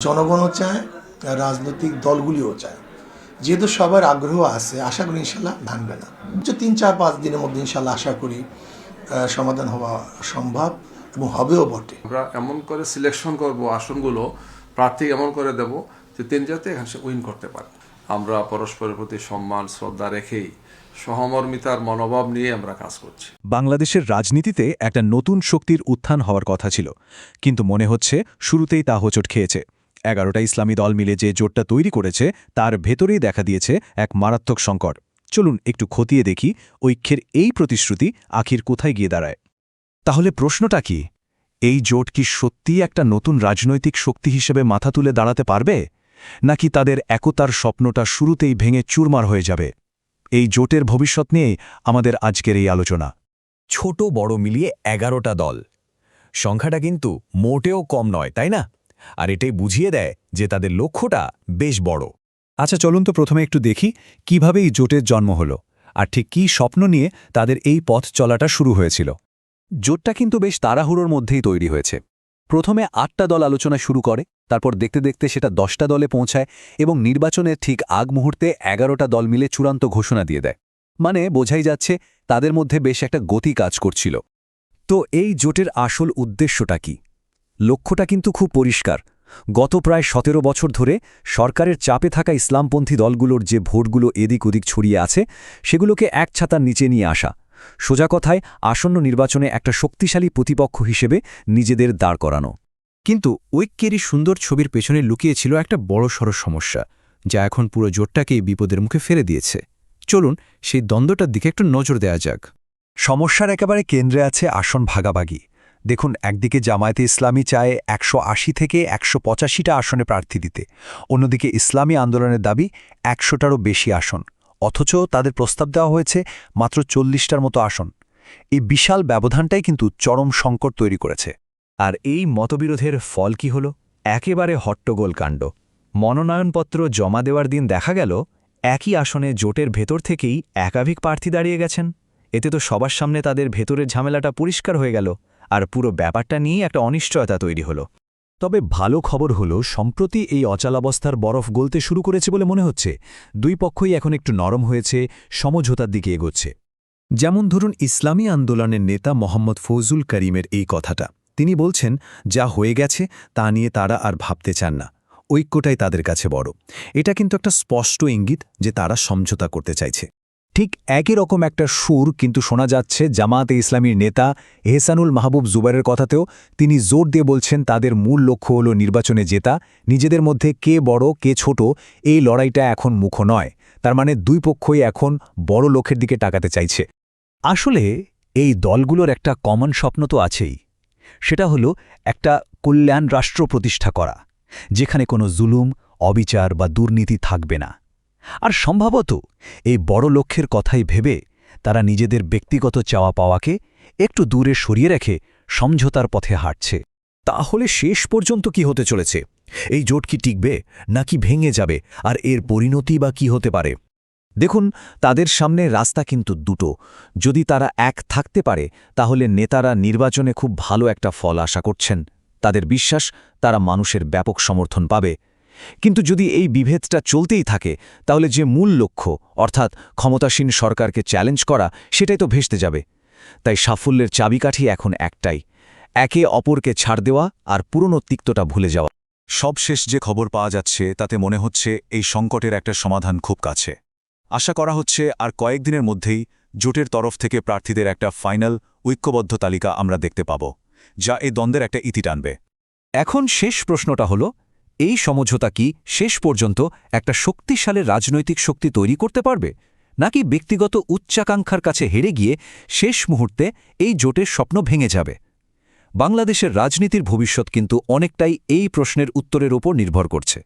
জনগণও চায়, রাজনৈতিক দলগুলিও চায়। যেহেতু সবার আগ্রহ আছে, আশা করি ইনশাল্লাহ ভাঙবে না। 3-4-5 দিনের মধ্যে ইনশাল্লাহ আশা করি সমাধান হওয়া সম্ভব এবং হবেও বটে। আমরা এমন করে সিলেকশন করব আসনগুলো, প্রার্থী এমন করে দেব যে তিনি যাতে এখানে উইন করতে পারে। আমরা পরস্পরের প্রতি সম্মান শ্রদ্ধা রেখেই সহমর্মিতার মনোভাব নিয়ে আমরা কাজ করছি। বাংলাদেশের রাজনীতিতে একটা নতুন শক্তির উত্থান হওয়ার কথা ছিল, কিন্তু মনে হচ্ছে শুরুতেই তা হোঁচট খেয়েছে। 11টা ইসলামী দল মিলে যে জোটটা তৈরি করেছে তার ভেতরেই দেখা দিয়েছে এক মারাত্মক সংকট। চলুন একটু খতিয়ে দেখি ঐক্যের এই প্রতিশ্রুতি আখির কোথায় গিয়ে দাঁড়ায়। তাহলে প্রশ্নটা কি, এই জোট কি সত্যিই একটা নতুন রাজনৈতিক শক্তি হিসেবে মাথা তুলে দাঁড়াতে পারবে, নাকি তাদের একতার স্বপ্নটা শুরুতেই ভেঙে চুরমার হয়ে যাবে? এই জোটের ভবিষ্যৎ নিয়েই আমাদের আজকের এই আলোচনা। ছোট বড় মিলিয়ে 11টা দল, সংখ্যাটা কিন্তু মোটেও কম নয়, তাই না? আর এটাই বুঝিয়ে দেয় যে তাদের লক্ষ্যটা বেশ বড়। আচ্ছা, চলুন তো প্রথমে একটু দেখি কিভাবে এই জোটের জন্ম হলো, আর ঠিক কী স্বপ্ন নিয়ে তাদের এই পথ চলাটা শুরু হয়েছিল। জোটটা কিন্তু বেশ তাড়াহুড়োর মধ্যেই তৈরি হয়েছে। প্রথমে 8টা দল আলোচনা শুরু করে, তারপর দেখতে দেখতে সেটা 10টা দলে পৌঁছায় এবং নির্বাচনের ঠিক আগ মুহূর্তে 11টা দল মিলে চূড়ান্ত ঘোষণা দিয়ে দেয়। মানে বোঝাই যাচ্ছে তাদের মধ্যে বেশ একটা গতি কাজ করছিল। তো এই জোটের আসল উদ্দেশ্যটা কি? লক্ষ্যটা কিন্তু খুব পরিষ্কার। গত প্রায় 17 বছর ধরে সরকারের চাপে থাকা ইসলামপন্থী দলগুলোর যে ভোটগুলো এদিক ওদিক ছড়িয়ে আছে সেগুলোকে এক ছাতার নিচে নিয়ে আসা, সোজা কথায় আসন্ন নির্বাচনে একটা শক্তিশালী প্রতিপক্ষ হিসেবে নিজেদের দাঁড় করানো। কিন্তু ঐক্যেরই সুন্দর ছবির পেছনে লুকিয়েছিল একটা বড়সড় সমস্যা, যা এখন পুরো জোটটাকেই বিপদের মুখে ফেলে দিয়েছে। চলুন সেই দ্বন্দ্বটার দিকে একটু নজর দেওয়া যাক। সমস্যার একেবারে কেন্দ্রে আছে আসন ভাগাভাগি। দেখুন, একদিকে জামায়াতে ইসলামী চায় 180 থেকে 185টা আসনে প্রার্থী দিতে, অন্যদিকে ইসলামী আন্দোলনের দাবি 100টারও বেশি আসন, অথচ তাদের প্রস্তাব দেওয়া হয়েছে মাত্র 40টার মতো আসন। এই বিশাল ব্যবধানটাই কিন্তু চরম সংকট তৈরি করেছে। আর এই মতবিরোধের ফল কি হল? একেবারে হট্টগোল কাণ্ড। মনোনয়নপত্র জমা দেওয়ার দিন দেখা গেল একই আসনে জোটের ভেতর থেকেই একাধিক প্রার্থী দাঁড়িয়ে গেছেন। এতে তো সবার সামনে তাদের ভেতরের ঝামেলাটা পরিষ্কার হয়ে গেল, আর পুরো ব্যাপারটা নিয়ে একটা অনিশ্চয়তা তৈরি হল। তবে ভালো খবর হলো, সম্প্রতি এই অচলাবস্থার বরফ গলতে শুরু করেছে বলে মনে হচ্ছে। দুই পক্ষই এখন একটু নরম হয়েছে, সমঝোতার দিকে এগোচ্ছে। যেমন ধরুন, ইসলামী আন্দোলনের নেতা মোহাম্মদ ফজলুল করিমের এই কথাটা। তিনি বলছেন, যা হয়ে গেছে তা নিয়ে তারা আর ভাবতে চান না, ঐক্যটাই তাদের কাছে বড়। এটা কিন্তু একটা স্পষ্ট ইঙ্গিত যে তারা সমঝোতা করতে চাইছে। ঠিক একই রকম একটা সুর কিন্তু শোনা যাচ্ছে জামায়াতে ইসলামীর নেতা এহসানুল মাহবুব জুবাইরের কথাতেও। তিনি জোর দিয়ে বলছেন তাদের মূল লক্ষ্য হল নির্বাচনে জেতা, নিজেদের মধ্যে কে বড় কে ছোট এই লড়াইটা এখন মুখ্য নয়। তার মানে দুই পক্ষই এখন বড় লক্ষ্যের দিকে তাকাতে চাইছে। আসলে এই দলগুলোর একটা কমন স্বপ্ন তো আছেই, সেটা হলো একটা কল্যাণ রাষ্ট্র প্রতিষ্ঠা করা, যেখানে কোনো জুলুম, অবিচার বা দুর্নীতি থাকবে না। আর সম্ভবত এই বড় লক্ষ্যের কথাই ভেবে তারা নিজেদের ব্যক্তিগত চাওয়া পাওয়াকে একটু দূরে সরিয়ে রেখে সমঝোতার পথে হাঁটছে। তাহলে শেষ পর্যন্ত কি হতে চলেছে? এই জোট কি টিকবে নাকি ভেঙে যাবে, আর এর পরিণতি বা কি হতে পারে? দেখুন, তাদের সামনে রাস্তা কিন্তু দুটো। যদি তারা এক থাকতে পারে তাহলে নেতারা নির্বাচনে খুব ভালো একটা ফল আশা করছেন। তাদের বিশ্বাস তারা মানুষের ব্যাপক সমর্থন পাবে। কিন্তু যদি এই বিভেদটা চলতেই থাকে তাহলে যে মূল লক্ষ্য, অর্থাৎ ক্ষমতাসীন সরকারকে চ্যালেঞ্জ করা, সেটাই তো ভেস্তে যাবে। তাই সাফল্যের চাবিকাঠি এখন একটাই, একে অপরকে ছাড় দেওয়া আর পুরনো তিক্তটা ভুলে যাওয়া। সবশেষ যে খবর পাওয়া যাচ্ছে তাতে মনে হচ্ছে এই সংকটের একটা সমাধান খুব কাছে। আশা করা হচ্ছে আর কয়েকদিনের মধ্যেই জোটের তরফ থেকে প্রার্থীদের একটা ফাইনাল ঐক্যবদ্ধ তালিকা আমরা দেখতে পাব, যা এই দ্বন্দ্বের একটা ইতি টানবে। এখন শেষ প্রশ্নটা হলো, এই সমঝোতা কি শেষ পর্যন্ত একটা শক্তিশালী রাজনৈতিক শক্তি তৈরি করতে পারবে, নাকি ব্যক্তিগত উচ্চাকাঙ্ক্ষার কাছে হেরে গিয়ে শেষ মুহূর্তে এই জোটের স্বপ্ন ভেঙে যাবে? বাংলাদেশের রাজনীতির ভবিষ্যৎ কিন্তু অনেকটাই এই প্রশ্নের উত্তরের ওপর নির্ভর করছে।